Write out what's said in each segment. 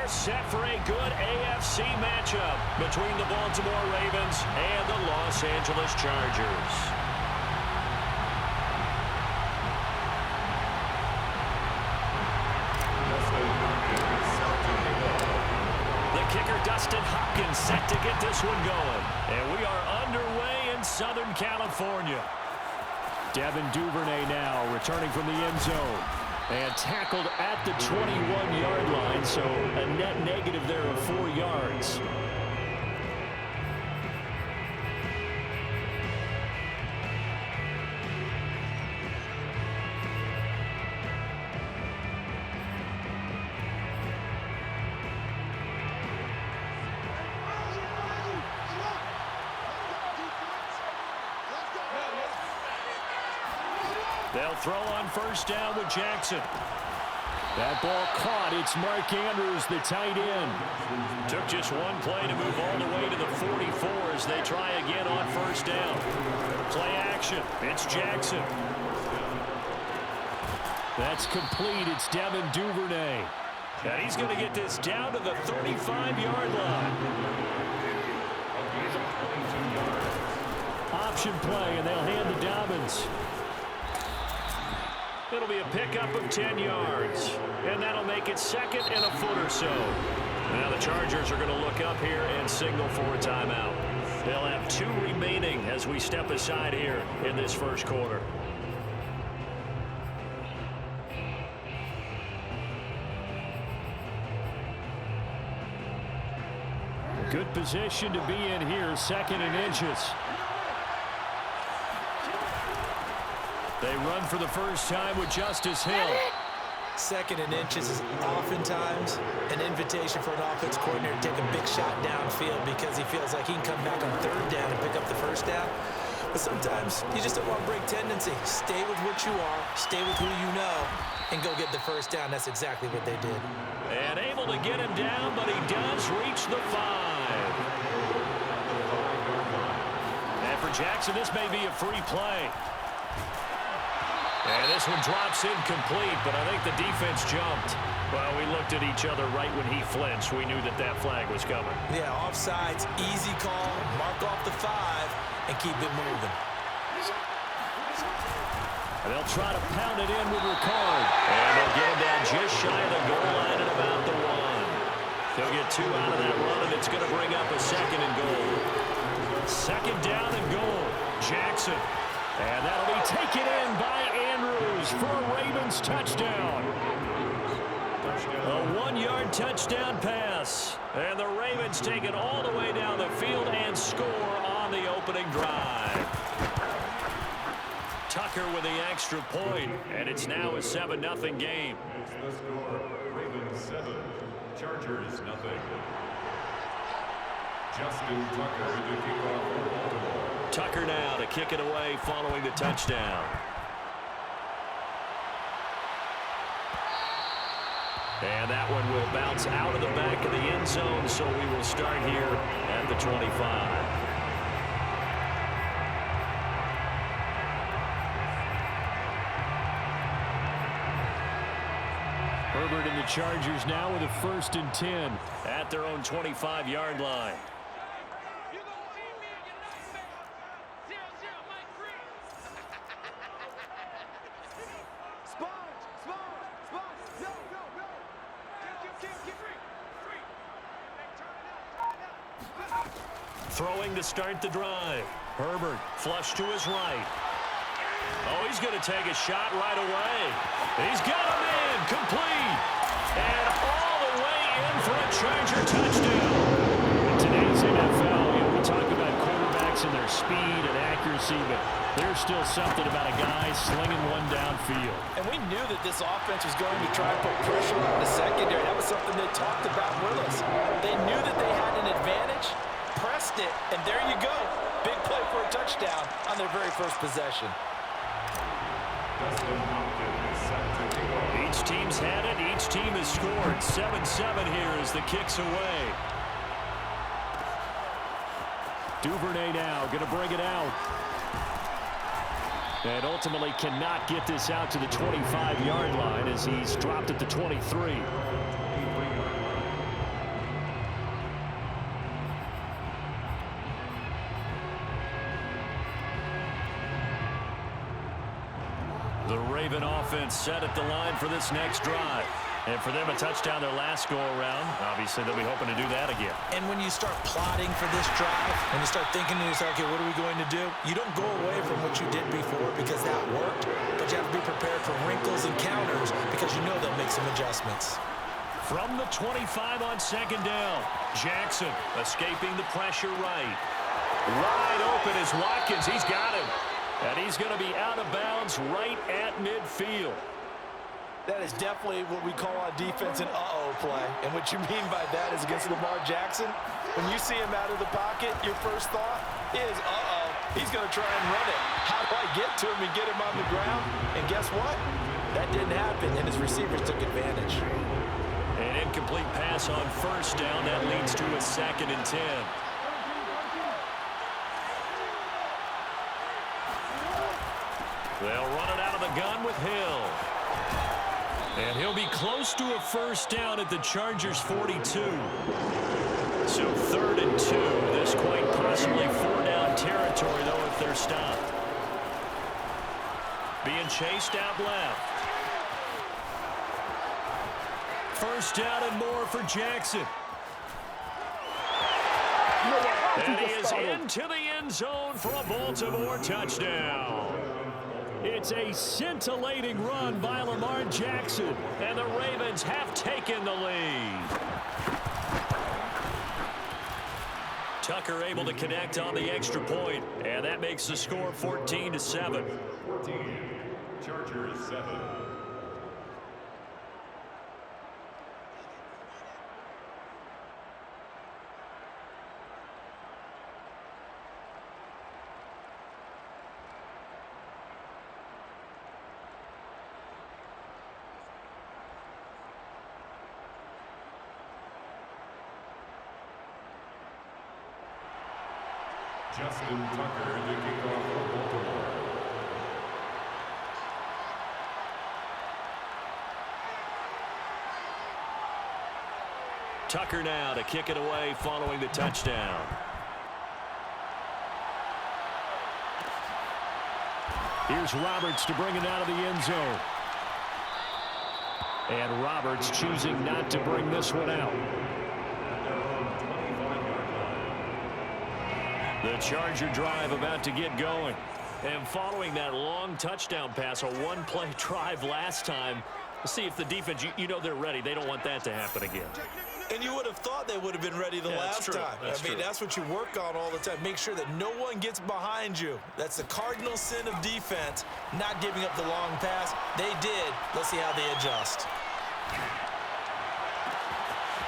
are set for a good AFC matchup between the Baltimore Ravens and the Los Angeles Chargers. The kicker, Dustin Hopkins, set to get this one going. And we are underway in Southern California. Devin Duvernay now returning from the end zone. And tackled at the 21-yard line, so a net negative there of 4 yards. They'll throw on first down with Jackson. That ball caught. It's Mark Andrews, the tight end. Took just one play to move all the way to the 44 as they try again on first down. Play action. It's Jackson. That's complete. It's Devin Duvernay. And he's going to get this down to the 35-yard line. Option play, and they'll hand to Dobbins. It'll be a pickup of 10 yards, and that'll make it second and a foot or so. Now the Chargers are going to look up here and signal for a timeout. They'll have 2 remaining as we step aside here in this first quarter. Good position to be in here, second and inches. They run for the first time with Justice Hill. Second and inches is oftentimes an invitation for an offense coordinator to take a big shot downfield because he feels like he can come back on third down and pick up the first down. But sometimes you just don't want to break tendency. Stay with what you are, stay with who you know, and go get the first down. That's exactly what they did. And able to get him down, but he does reach the 5. And for Jackson, this may be a free play. And this one drops incomplete, but I think the defense jumped. Well, we looked at each other right when he flinched. We knew that that flag was coming. Yeah, offsides, easy call, mark off the 5, and keep it moving. And they'll try to pound it in with Ricard. And they'll get him down just shy of the goal line at about the 1. They'll get 2 out of that run, and it's going to bring up a second and goal. Second down and goal. Jackson. And that'll be taken in by Andrews for a Ravens touchdown. A 1-yard touchdown pass. And the Ravens take it all the way down the field and score on the opening drive. Tucker with the extra point, and it's now a 7-0 game. The score, Ravens 7, Chargers 0. Justin Tucker with the kickoff for Baltimore. Tucker now to kick it away following the touchdown. And that one will bounce out of the back of the end zone, so we will start here at the 25. Herbert and the Chargers now with a 1st and 10 at their own 25-yard line. Throwing to start the drive. Herbert flush to his right. Oh, he's going to take a shot right away. He's got him in. Complete. And all the way in for a Charger touchdown. In today's NFL, we talk about quarterbacks and their speed and accuracy, but there's still something about a guy slinging one downfield. And we knew that this offense was going to try to put pressure on the secondary. That was something they talked about with us. They knew that they had an advantage, pressed it, and there you go. Big play for a touchdown on their very first possession. Each team's had it. Each team has scored. 7-7 here as the kick's away. Duvernay now going to bring it out. And ultimately cannot get this out to the 25-yard line as he's dropped at the 23. The Raven offense set at the line for this next drive. And for them, a touchdown their last go-around. Obviously, they'll be hoping to do that again. And when you start plotting for this drive, and you start thinking to yourself, okay, what are we going to do? You don't go away from what you did before because that worked, but you have to be prepared for wrinkles and counters because you know they'll make some adjustments. From the 25 on second down, Jackson escaping the pressure right. Wide open is Watkins. He's got him. And he's going to be out of bounds right at midfield. That is definitely what we call on defense an uh-oh play. And what you mean by that is against Lamar Jackson, when you see him out of the pocket, your first thought is, uh-oh, he's going to try and run it. How do I get to him and get him on the ground? And guess what? That didn't happen, and his receivers took advantage. An incomplete pass on first down. That leads to a 2nd and 10. They'll run it out of the gun with Hill. And he'll be close to a first down at the Chargers' 42. So 3rd and 2. This quite possibly 4-down territory, though, if they're stopped. Being chased out left. First down and more for Jackson. And he is into the end zone for a Baltimore touchdown. It's a scintillating run by Lamar Jackson, and the Ravens have taken the lead. Tucker able to connect on the extra point, and that makes the score 14-7. 14, Chargers 7. Justin Tucker to kick off for Baltimore. Tucker now to kick it away following the touchdown. Here's Roberts to bring it out of the end zone. And Roberts choosing not to bring this one out. The Charger drive about to get going. And following that long touchdown pass, a one-play drive last time, let's see if the defense, you know they're ready. They don't want that to happen again. And you would have thought they would have been ready the last time. I mean, that's what you work on all the time. Make sure that no one gets behind you. That's the cardinal sin of defense, not giving up the long pass. They did. Let's see how they adjust.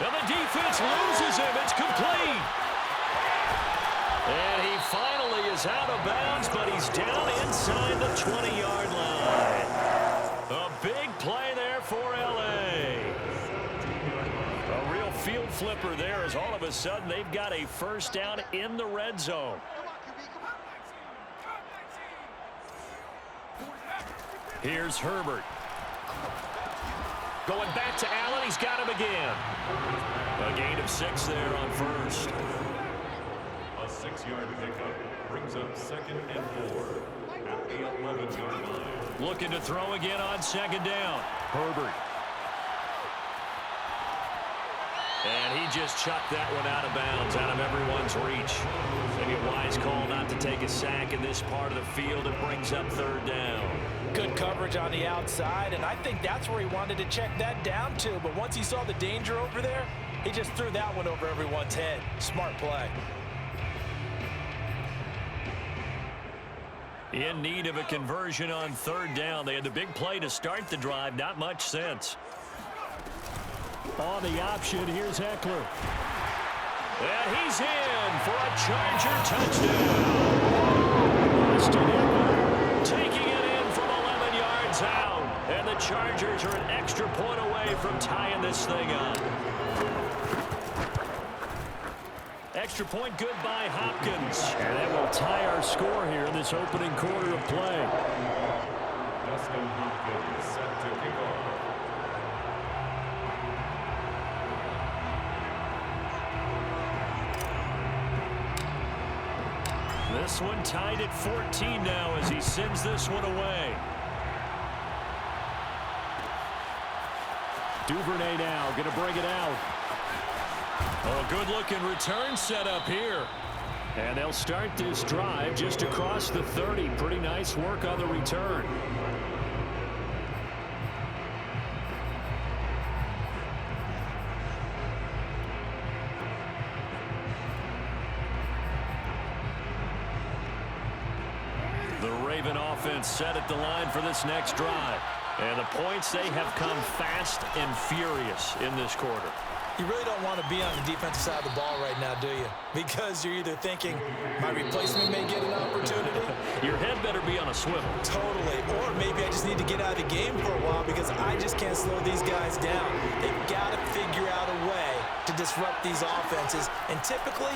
And the defense loses him. It's complete. And he finally is out of bounds, but he's down inside the 20-yard line. A big play there for L.A. A real field flipper there as all of a sudden they've got a first down in the red zone. Here's Herbert. Going back to Allen. He's got him again. A gain of 6 there on first. 6-yard pickup brings up 2nd and 4 at the 11-yard line. Looking to throw again on second down. Herbert. And he just chucked that one out of bounds, out of everyone's reach. Maybe a wise call not to take a sack in this part of the field. It brings up 3rd down. Good coverage on the outside, and I think that's where he wanted to check that down to. But once he saw the danger over there, he just threw that one over everyone's head. Smart play. In need of a conversion on 3rd down. They had the big play to start the drive. Not much sense. On the option, here's Eckler. And he's in for a Charger touchdown. Austin Eckler taking it in from 11 yards out. And the Chargers are an extra point away from tying this thing up. Extra point good by Hopkins. And that will tie our score here in this opening quarter of play. Dustin Hopkins set to kick off. This one tied at 14 now as he sends this one away. Duvernay now going to bring it out. Oh, a good-looking return set up here. And they'll start this drive just across the 30. Pretty nice work on the return. The Raven offense set at the line for this next drive. And the points, they have come fast and furious in this quarter. You really don't want to be on the defensive side of the ball right now, do you? Because you're either thinking, my replacement may get an opportunity. Your head better be on a swivel. Totally. Or maybe I just need to get out of the game for a while because I just can't slow these guys down. They've got to figure out a way to disrupt these offenses. And typically,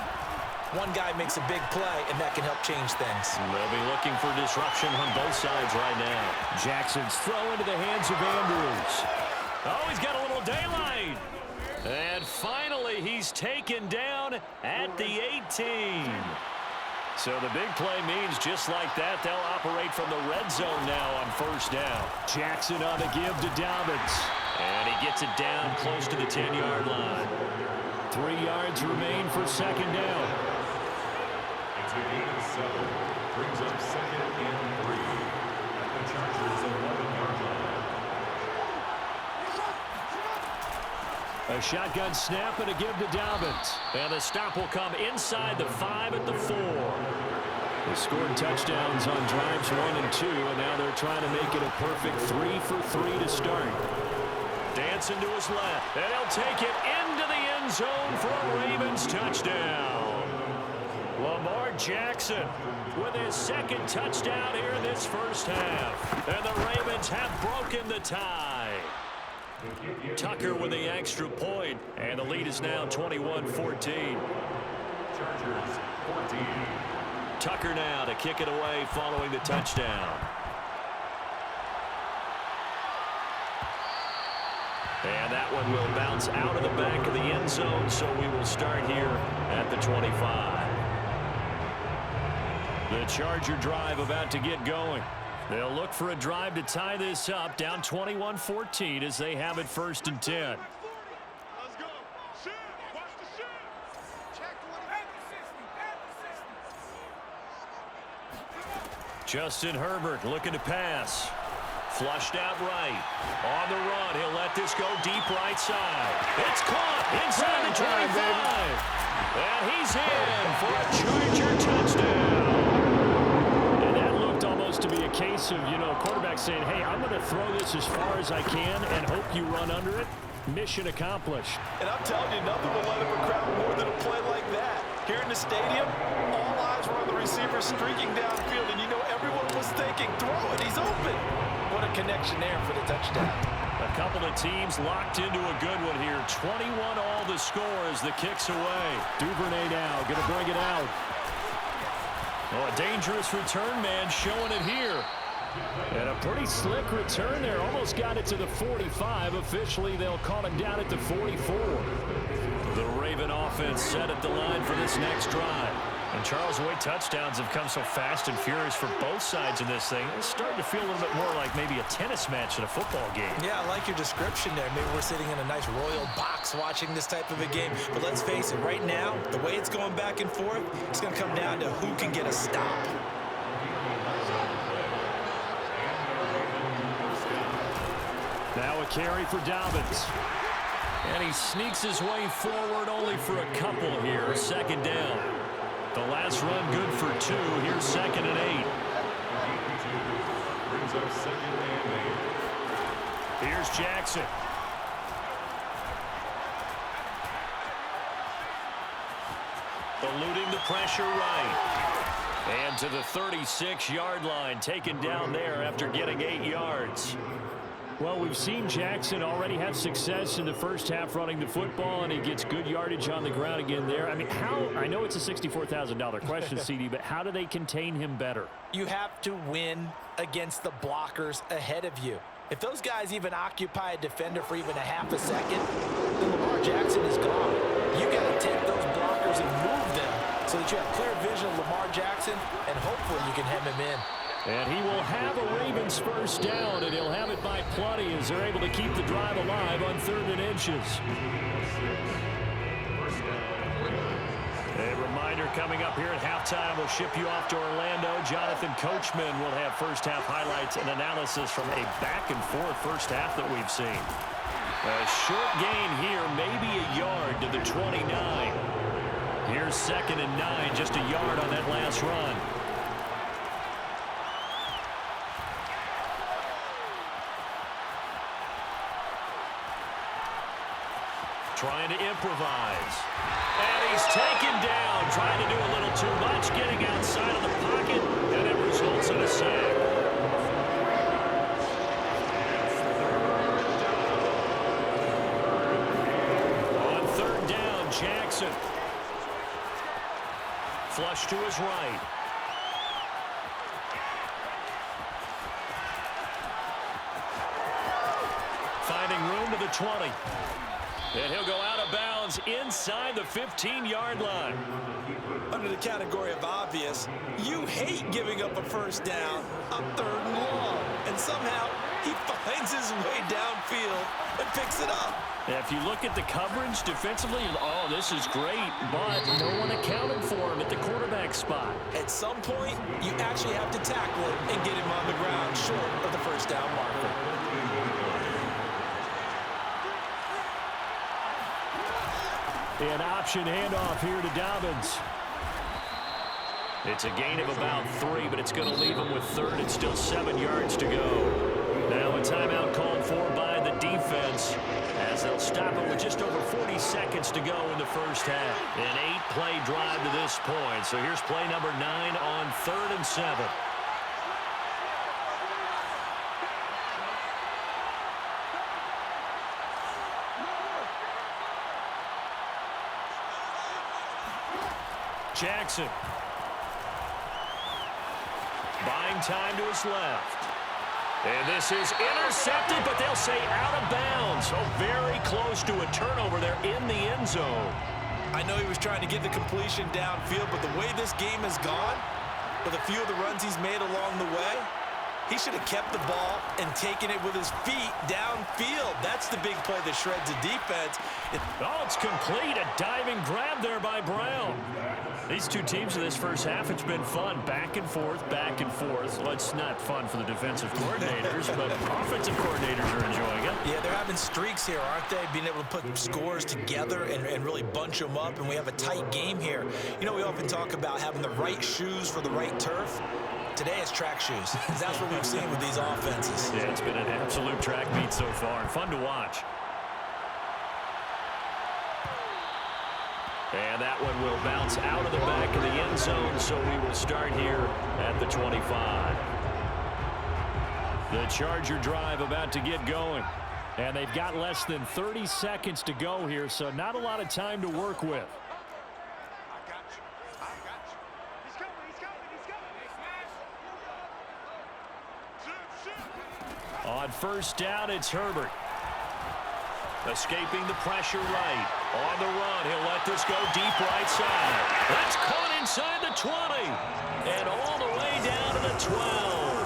one guy makes a big play, and that can help change things. They'll be looking for disruption on both sides right now. Jackson's throw into the hands of Andrews. Oh, he's got a little daylight. And finally, he's taken down at the 18. So the big play means just like that, they'll operate from the red zone now on first down. Jackson on the give to Dobbins. And he gets it down close to the 10-yard line. 3 yards remain for second down. It's a gain of 7. Brings up second and 3 at the Chargers' 11-yard line. A shotgun snap and a give to Dobbins. And the stop will come inside the 5 at the 4. They scored touchdowns on drives 1 and 2, and now they're trying to make it a perfect 3 for 3 to start. Dancing to his left, and he'll take it into the end zone for a Ravens touchdown. Lamar Jackson with his second touchdown here in this first half. And the Ravens have broken the tie. Tucker with the extra point, and the lead is now 21-14. Chargers 14. Tucker now to kick it away following the touchdown. And that one will bounce out of the back of the end zone, so we will start here at the 25. The Charger drive about to get going. They'll look for a drive to tie this up, down 21-14 as they have it first and 10. Let's go. Shift. Watch the shift. Check 20. Justin Herbert looking to pass. Flushed out right. On the run, he'll let this go deep right side. It's caught inside the 25. And he's in for a Charger touchdown. Almost to be a case of, quarterback saying, hey, I'm going to throw this as far as I can and hope you run under it. Mission accomplished. And I'm telling you, nothing will let him crowd more than a play like that. Here in the stadium, all eyes were on the receiver streaking downfield, and everyone was thinking, throw it, he's open. What a connection there for the touchdown. A couple of teams locked into a good one here. 21 all the score as the kick's away. Duvernay now going to bring it out. Oh, a dangerous return man showing it here. And a pretty slick return there. Almost got it to the 45. Officially, they'll call him down at the 44. The Raven offense set at the line for this next drive. And Charles, the way touchdowns have come so fast and furious for both sides in this thing, it's starting to feel a little bit more like maybe a tennis match in a football game. Yeah, I like your description there. Maybe we're sitting in a nice royal box watching this type of a game. But let's face it, right now, the way it's going back and forth, it's going to come down to who can get a stop. Now a carry for Dobbins. And he sneaks his way forward only for a couple here. Second down. The last run good for 2. Here's second and 8. Brings up second and 8. Here's Jackson. Eluding the pressure right. And to the 36-yard line, taken down there after getting 8 yards. Well, we've seen Jackson already have success in the first half running the football, and he gets good yardage on the ground again there. I mean, I know it's a $64,000 question, CD, but how do they contain him better? You have to win against the blockers ahead of you. If those guys even occupy a defender for even a half a second, then Lamar Jackson is gone. You got to take those blockers and move them so that you have clear vision of Lamar Jackson, and hopefully you can hem him in. And he will have a Ravens first down, and he'll have it by plenty as they're able to keep the drive alive on 3rd and inches. A reminder coming up here at halftime, we'll ship you off to Orlando. Jonathan Coachman will have first half highlights and analysis from a back-and-forth first half that we've seen. A short gain here, maybe a yard to the 29. Here's 2nd and 9, just a yard on that last run. Trying to improvise. And he's taken down, trying to do a little too much, getting outside of the pocket, and it results in a sack. On 3rd down, Jackson. Flush to his right. Finding room to the 20. And he'll go out of bounds inside the 15-yard line. Under the category of obvious, you hate giving up a first down on 3rd and long. And somehow, he finds his way downfield and picks it up. If you look at the coverage defensively, oh, this is great, but no one accounted for him at the quarterback spot. At some point, you actually have to tackle him and get him on the ground short of the first down marker. An option handoff here to Dobbins. It's a gain of about 3, but it's going to leave him with 3rd and still 7 yards to go. Now a timeout called for by the defense as they'll stop it with just over 40 seconds to go in the first half. An 8-play drive to this point. So here's play number 9 on 3rd and 7. Jackson. Buying time to his left. And this is intercepted, but they'll say out of bounds. So very close to a turnover there in the end zone. I know he was trying to get the completion downfield, but the way this game has gone, with a few of the runs he's made along the way, he should have kept the ball and taken it with his feet downfield. That's the big play that shreds the defense. Oh, it's complete. A diving grab there by Brown. These two teams in this first half, it's been fun. Back and forth, back and forth. Well, it's not fun for the defensive coordinators, but offensive coordinators are enjoying it. Yeah, they're having streaks here, aren't they? Being able to put scores together and really bunch them up, and we have a tight game here. You know, we often talk about having the right shoes for the right turf. Today it's track shoes. That's what we've seen with these offenses. Yeah, it's been an absolute track meet so far, and fun to watch. And that one will bounce out of the back of the end zone, so we will start here at the 25. The Charger drive about to get going. And they've got less than 30 seconds to go here, so not a lot of time to work with. On first down, it's Herbert. Escaping the pressure right. On the run, he'll let this go deep right side. That's caught inside the 20. And all the way down to the 12.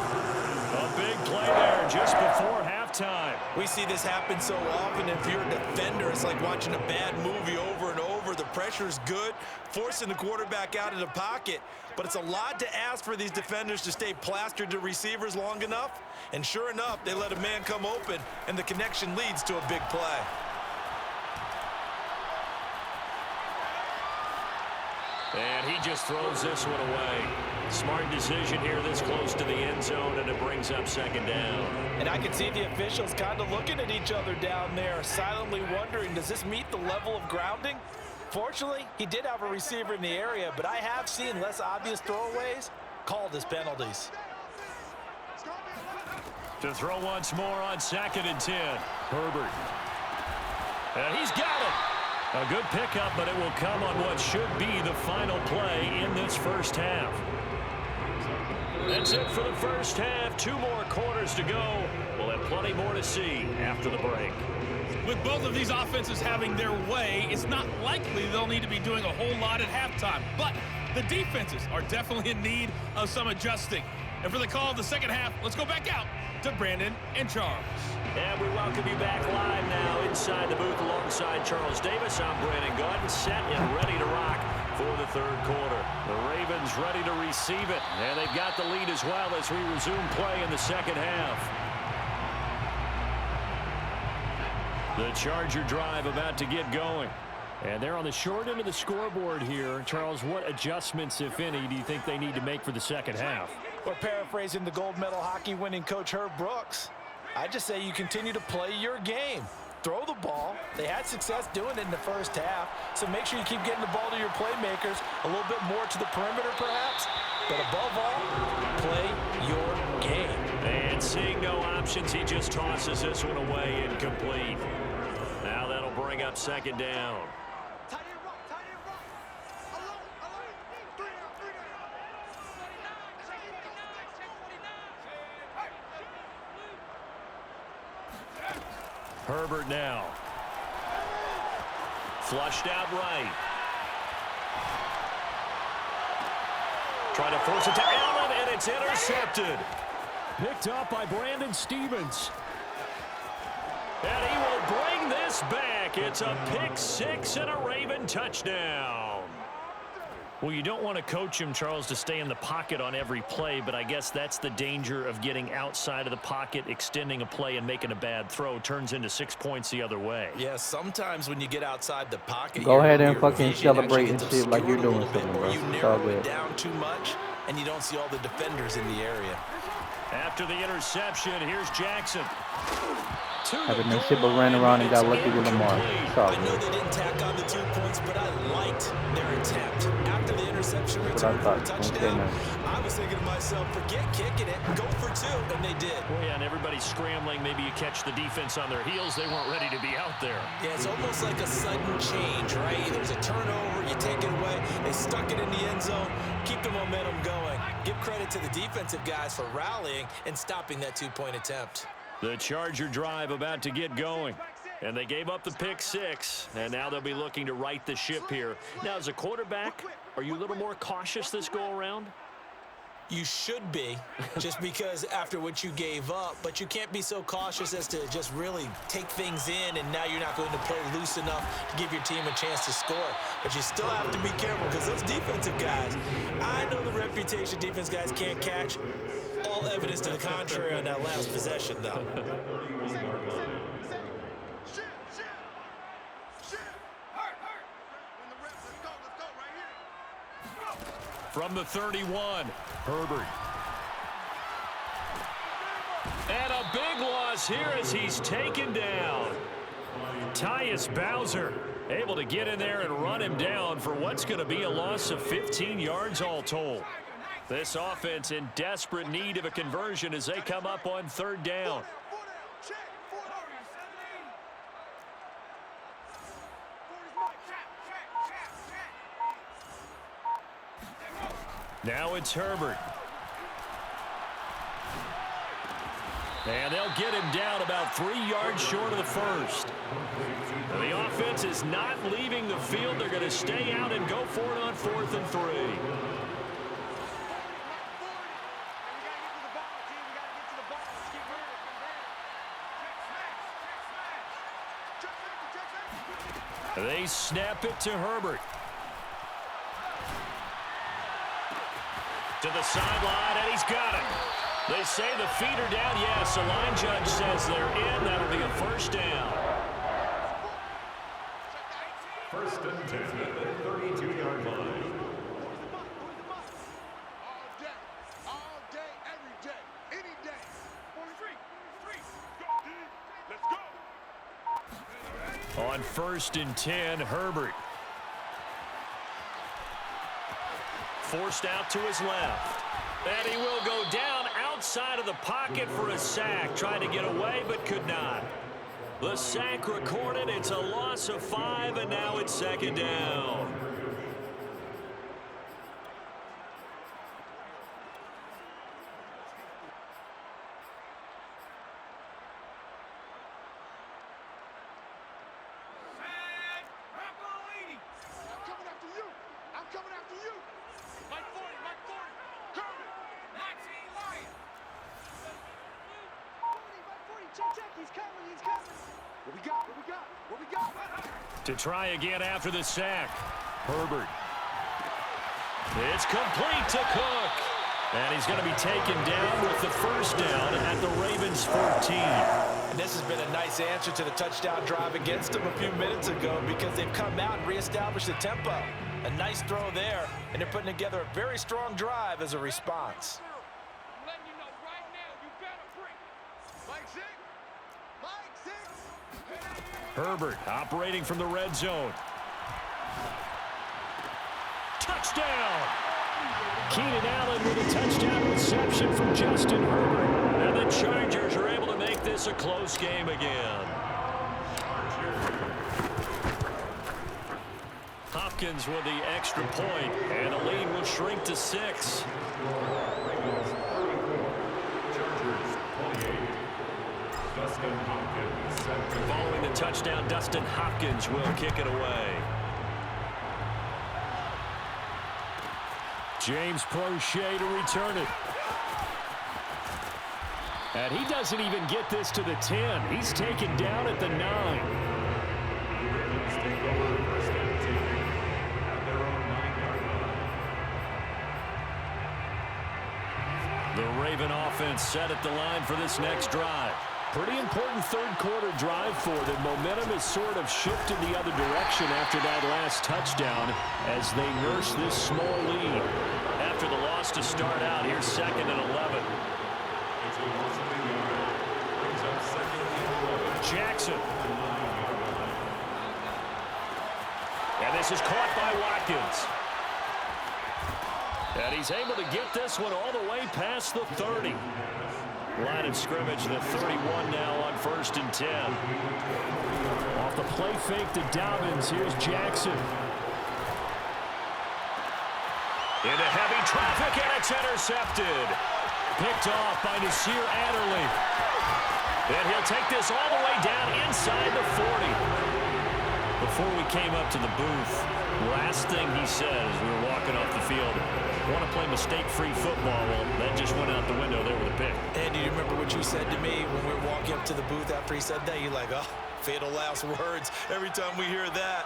A big play there just before halftime. We see this happen so often. If you're a defender, it's like watching a bad movie over and over. The pressure's good, forcing the quarterback out of the pocket. But it's a lot to ask for these defenders to stay plastered to receivers long enough. And sure enough, they let a man come open, and the connection leads to a big play. And he just throws this one away. Smart decision here this close to the end zone, and it brings up 2nd down. And I can see the officials kind of looking at each other down there, silently wondering, does this meet the level of grounding? Fortunately, he did have a receiver in the area, but I have seen less obvious throwaways called as penalties. To throw once more on 2nd and 10. Herbert. And he's got it. A good pickup, but it will come on what should be the final play in this first half. That's it for the first half. 2 more quarters to go. We'll have plenty more to see after the break. With both of these offenses having their way, it's not likely they'll need to be doing a whole lot at halftime. But the defenses are definitely in need of some adjusting. And for the call of the second half, let's go back out to Brandon and Charles. And we welcome you back live now inside the booth alongside Charles Davis. I'm Brandon Gaudin, set and ready to rock for the third quarter. The Ravens ready to receive it, and they've got the lead as well as we resume play in the second half. The Charger drive about to get going. And they're on the short end of the scoreboard here. Charles, what adjustments, if any, do you think they need to make for the second half? We're paraphrasing the gold medal hockey winning coach Herb Brooks. I just say you continue to play your game. Throw the ball. They had success doing it in the first half, so make sure you keep getting the ball to your playmakers, a little bit more to the perimeter perhaps, but above all, play your game. And seeing no options, he just tosses this one away incomplete. Now that'll bring up second down. Herbert now. Flushed out right. Trying to force it to Allen, and it's intercepted. Picked up by Brandon Stephens. And he will bring this back. It's a pick six and a Raven touchdown. Well, you don't want to coach him, Charles, to stay in the pocket on every play, but I guess that's the danger of getting outside of the pocket, extending a play, and making a bad throw. Turns into 6 points the other way. Yeah, sometimes when you get outside the pocket, go ahead and your fucking vision celebrate actually and gets shit like you're doing obscured a something, little bit, bro. or you It's all narrow good. it down too much, and you don't see all the defenders in the area. After the interception, here's Jackson. Having been shit but ran around and got lucky with Lamar. It's all I know good. they didn't tack on the 2 points, but I liked their attempt. After the interception return for a touchdown, I was thinking to myself, forget kicking it, go for 2, and they did. Well, yeah, and everybody's scrambling. Maybe you catch the defense on their heels. They weren't ready to be out there. Yeah, it's almost like a sudden change, right? There's a turnover, you take it away, they stuck it in the end zone, keep the momentum going. Give credit to the defensive guys for rallying and stopping that 2-point attempt. The Charger drive about to get going. And they gave up the pick six, and now they'll be looking to right the ship here. Now, as a quarterback, are you a little more cautious this go-around? You should be, just because after what you gave up, but you can't be so cautious as to just really take things in, and now you're not going to play loose enough to give your team a chance to score. But you still have to be careful because those defensive guys, I know the reputation defense guys can't catch. All evidence to the contrary on that last possession, though. From the 31, Herbert. And a big loss here as he's taken down. Tyus Bowser able to get in there and run him down for what's going to be a loss of 15 yards all told. This offense in desperate need of a conversion as they come up on third down. Now it's Herbert. And they'll get him down about 3 yards short of the first. And the offense is not leaving the field. They're going to stay out and go for it on 4th and 3. They snap it to Herbert. To the sideline, and he's got it. They say the feet are down. Yes, the line judge says they're in. That'll be a first down. First and 10 at the 32-yard line. All day, every day, any day. 43, go, D. Let's go. On 1st and 10, Herbert. Forced out to his left. And he will go down outside of the pocket for a sack. Tried to get away, but could not. The sack recorded. It's a loss of 5, and now it's second down. To try again after the sack. Herbert. It's complete to Cook. And he's going to be taken down with the first down at the Ravens 14. And this has been a nice answer to the touchdown drive against them a few minutes ago because they've come out and reestablished the tempo. A nice throw there, and they're putting together a very strong drive as a response. Herbert operating from the red zone. Touchdown! Keenan Allen with a touchdown reception from Justin Herbert. And the Chargers are able to make this a close game again. Hopkins with the extra point, and the lead will shrink to 6. Ravens 34, Chargers 28. Dustin Hopkins set the Following the touchdown, Dustin Hopkins will kick it away. James Prochet to return it. And he doesn't even get this to the 10. He's taken down at the 9. Ravens take over first and 10 at their own 9-yard line. The Raven offense set at the line for this next drive. Pretty important third-quarter drive for them. Momentum has sort of shifted the other direction after that last touchdown as they nurse this small lead. After the loss to start out, here's 2nd and 11. It's a loss of 8 yards. Brings up 2nd and 11. Jackson. And this is caught by Watkins. And he's able to get this one all the way past the 30. Line of scrimmage, the 31 now on 1st and 10. Off the play fake to Dobbins. Here's Jackson. Into heavy traffic, and it's intercepted. Picked off by Nasir Adderley. And he'll take this all the way down inside the 40. Before we came up to the booth, last thing he said as we were walking off the field, want to play mistake-free football. Well, that just went out the window there with a pick. Andy, do you remember what you said to me when we were walking up to the booth after he said that? You're like, oh, fatal last words. Every time we hear that,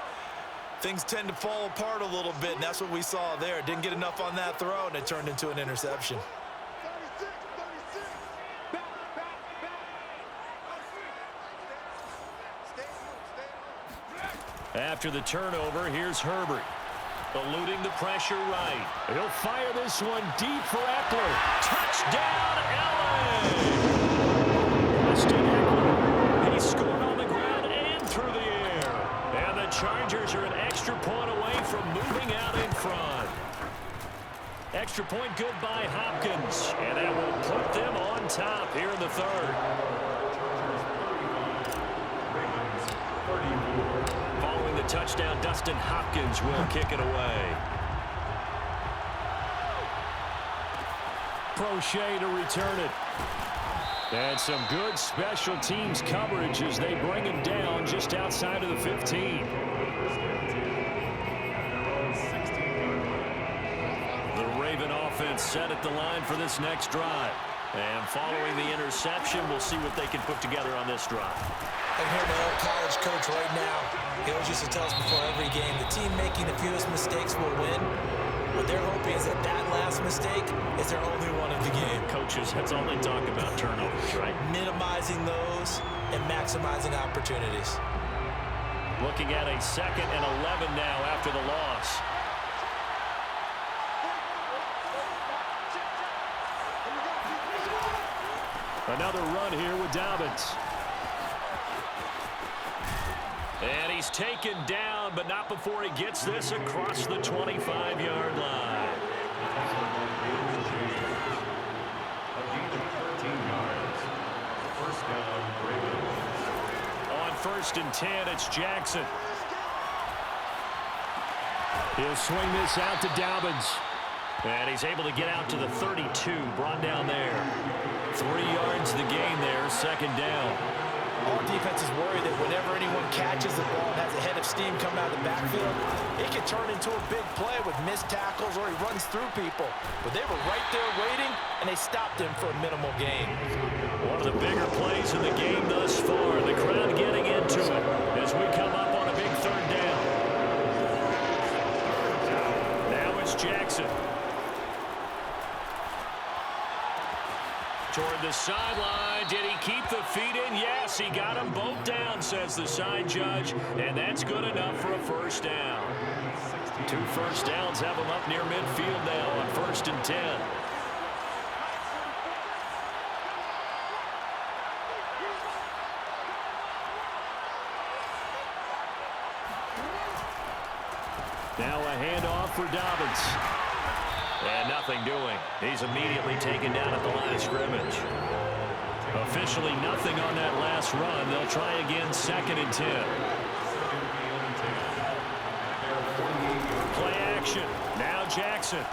things tend to fall apart a little bit, and that's what we saw there. Didn't get enough on that throw, and it turned into an interception. 36, 36. Back. Stay. After the turnover, here's Herbert. Eluding the pressure right. He'll fire this one deep for Eckler. Touchdown, LA! Austin Eckler. He scored on the ground and through the air. And the Chargers are an extra point away from moving out in front. Extra point good by Hopkins. And that will put them on top here in the third. Ravens 34. Following the touchdown, Dustin Hopkins will kick it away. Prochet to return it. And some good special teams coverage as they bring him down just outside of the 15. The Raven offense set at the line for this next drive. And following the interception, we'll see what they can put together on this drive. I'm hearing the old college coach right now. He always used to tell us before every game, the team making the fewest mistakes will win. What they're hoping is that that last mistake is their only one of the game. Coaches, that's all they talk about, turnovers, right? Minimizing those and maximizing opportunities. Looking at a 2nd and 11 now after the loss. Another run here with Dobbins. And he's taken down, but not before he gets this across the 25-yard line. A gain of 13 yards. First down, Ravens. On 1st and 10, it's Jackson. He'll swing this out to Dobbins. And he's able to get out to the 32, brought down there. 3 yards the gain there, 2nd down. All defenses worry that whenever anyone catches the ball and has a head of steam come out of the backfield, it can turn into a big play with missed tackles or he runs through people. But they were right there waiting, and they stopped him for a minimal gain. One of the bigger plays in the game thus far. The crowd getting into it as we come up on a big third down. Now it's Jackson. Toward the sideline. Did he keep the feet in? Yes, he got them both down, says the side judge. And that's good enough for a first down. 2 first downs have them up near midfield now on 1st and 10. Now a handoff for Dobbins. And nothing doing. He's immediately taken down at the line of scrimmage. Officially nothing on that last run. They'll try again 2nd and 10. Play action. Now Jackson.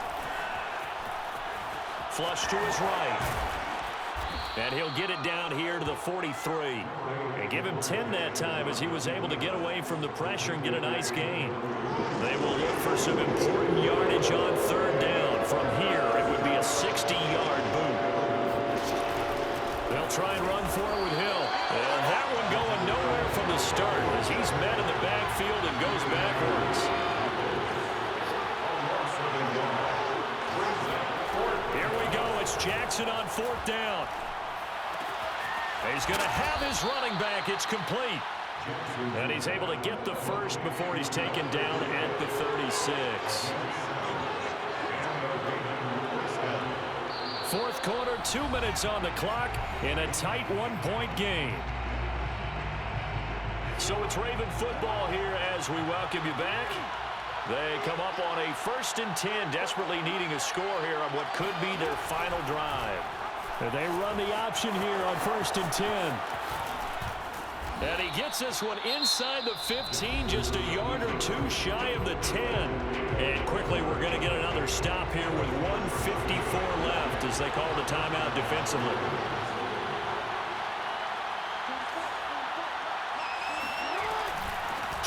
Flush to his right. And he'll get it down here to the 43. And give him 10 that time as he was able to get away from the pressure and get a nice gain. They will look for some important yardage on 3rd down. From here, it would be a 60-yard boot. They'll try and run for it with Hill. And that one going nowhere from the start as he's met in the backfield and goes backwards. Here we go. It's Jackson on 4th down. He's going to have his running back. It's complete. And he's able to get the first before he's taken down at the 36. 4th quarter, 2 minutes on the clock in a tight 1-point game. So it's Raven football here as we welcome you back. They come up on a 1st and 10, desperately needing a score here on what could be their final drive. And they run the option here on 1st and 10. And he gets this one inside the 15, just a yard or 2 shy of the 10. And quickly we're going to get another stop here with 1:54 left as they call the timeout defensively.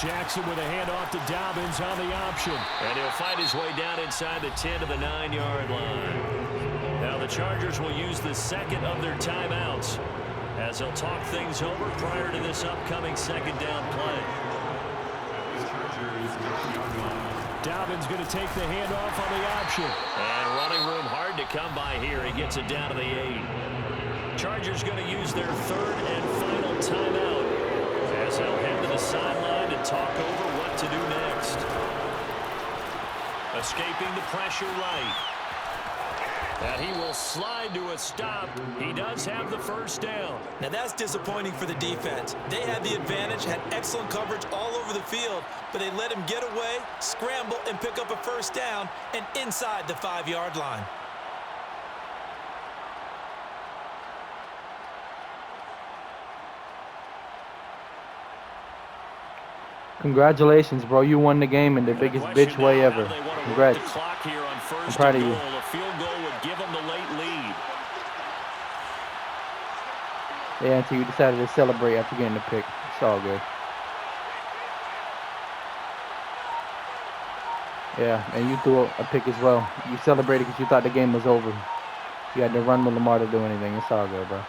Jackson with a handoff to Dobbins on the option. And he'll fight his way down inside the 10 to the 9-yard line. Now the Chargers will use the 2nd of their timeouts as they'll talk things over prior to this upcoming 2nd down play. Dobbins going to take the handoff on the option. And running room hard to come by here. He gets it down to the 8. Chargers going to use their 3rd and final timeout as they'll head to the sideline to talk over what to do next. Escaping the pressure right. And he will slide to a stop. He does have the first down. Now that's disappointing for the defense. They had the advantage, had excellent coverage all over the field, but they let him get away, scramble, and pick up a first down and inside the 5-yard line. Congratulations, bro. You won the game in the biggest bitch way ever. Congrats. I'm proud of you. A field goal would give them the late lead. Yeah, until you decided to celebrate after getting the pick. It's all good. Yeah, and you threw a pick as well. You celebrated because you thought the game was over. You had to run with Lamar to do anything. It's all good, bro.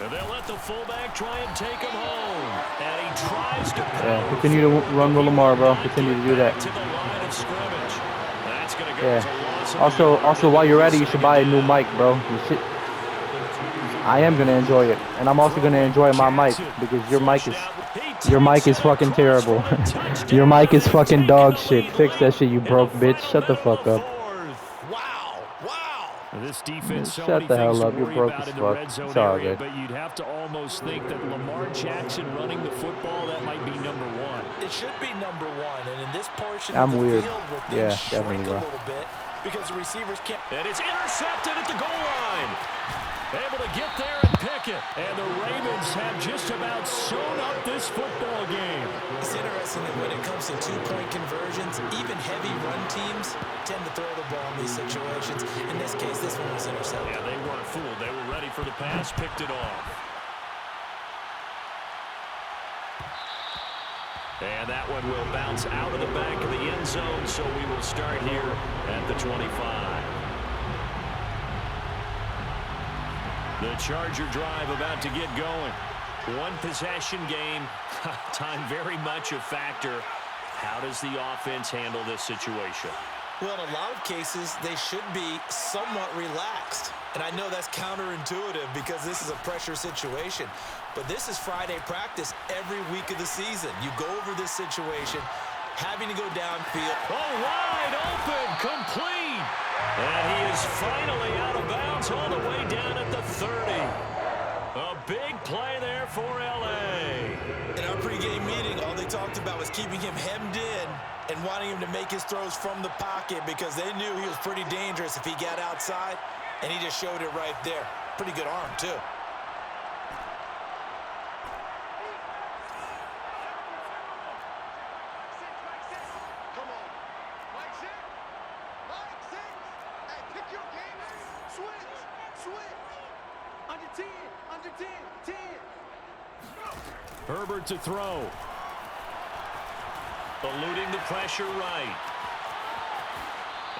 And they'll let the fullback try and take him home. And he tries to continue to run with Lamar, bro. Continue to do that. To the line of scrimmage. That's going to go Yeah. as a loss. Also, while you're at it, you should buy a new mic, bro. I am gonna enjoy it, and I'm also gonna enjoy my mic because your mic is fucking terrible. Your mic is fucking dog shit. Fix that shit, you broke bitch. Shut the fuck up. This defense, so shut many the hell things up. to You're worry broke about as in the fuck. red zone It's all area, good. but you'd have to almost think that Lamar Jackson running the football, that might be number 1. It should be number 1, and in this portion I'm of the weird. field, where Yeah, things shrink definitely, a bro. little bit because the receivers can't. And it's intercepted at the goal line. Able to get there and pick it. And the Ravens have just about sewn up this football game. It's interesting that when it comes to 2-point conversions, even heavy run teams tend to throw the ball in these situations. In this case, this one was intercepted. Yeah, they weren't fooled. They were ready for the pass, picked it off. And that one will bounce out of the back of the end zone, so we will start here at the 25. The Charger drive about to get going. One possession game. Time very much a factor. How does the offense handle this situation? Well, in a lot of cases, they should be somewhat relaxed. And I know that's counterintuitive because this is a pressure situation. But this is Friday practice every week of the season. You go over this situation, having to go downfield. Oh, wide open, complete. And he is finally out of bounds all the way down at the 30. A big play there for L.A. In our pregame meeting, all they talked about was keeping him hemmed in and wanting him to make his throws from the pocket because they knew he was pretty dangerous if he got outside, and he just showed it right there. Pretty good arm, too. Come on. Mike six. Mike six. Hey, pick your game. Switch. Switch. Under 10. Under 10. 10. Herbert to throw. Eluding the pressure right.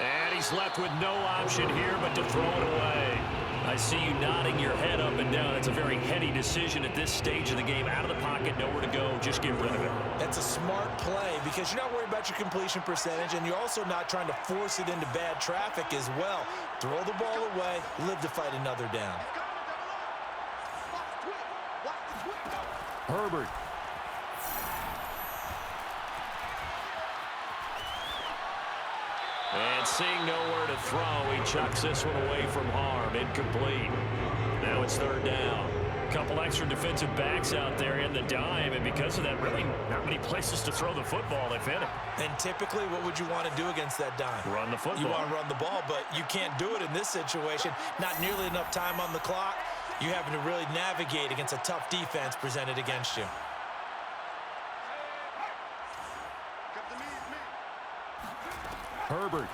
And he's left with no option here but to throw it away. I see you nodding your head up and down. It's a very heady decision at this stage of the game. Out of the pocket, nowhere to go. Just get rid of it. That's a smart play because you're not worried about your completion percentage, and you're also not trying to force it into bad traffic as well. Throw the ball away, live to fight another down. Herbert. And seeing nowhere to throw, he chucks this one away from harm. Incomplete. Now it's third down. A couple extra defensive backs out there in the dime, and because of that, really not many places to throw the football, if any. And typically, what would you want to do against that dime? Run the football. You want to run the ball, but you can't do it in this situation. Not nearly enough time on the clock. You're having to really navigate against a tough defense presented against you. Herbert.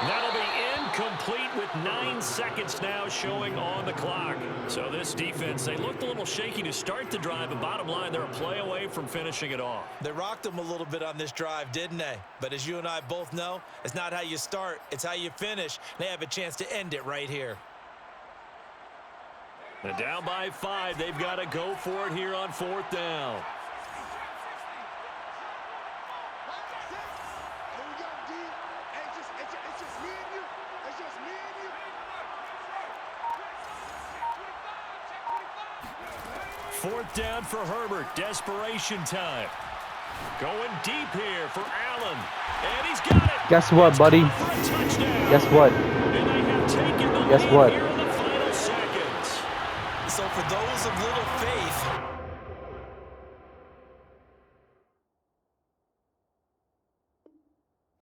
That'll be incomplete with 9 seconds now showing on the clock. So this defense, they looked a little shaky to start the drive, but bottom line, they're a play away from finishing it off. They rocked them a little bit on this drive, didn't they? But as you and I both know, it's not how you start, it's how you finish. They have a chance to end it right here. And down by 5, they've got to go for it here on 4th down. Fourth down for Herbert. Desperation time. Going deep here for Allen. And he's got it. Guess what, buddy? Guess what? And they have taken the Guess lead what? here in the final seconds. So for those of little faith,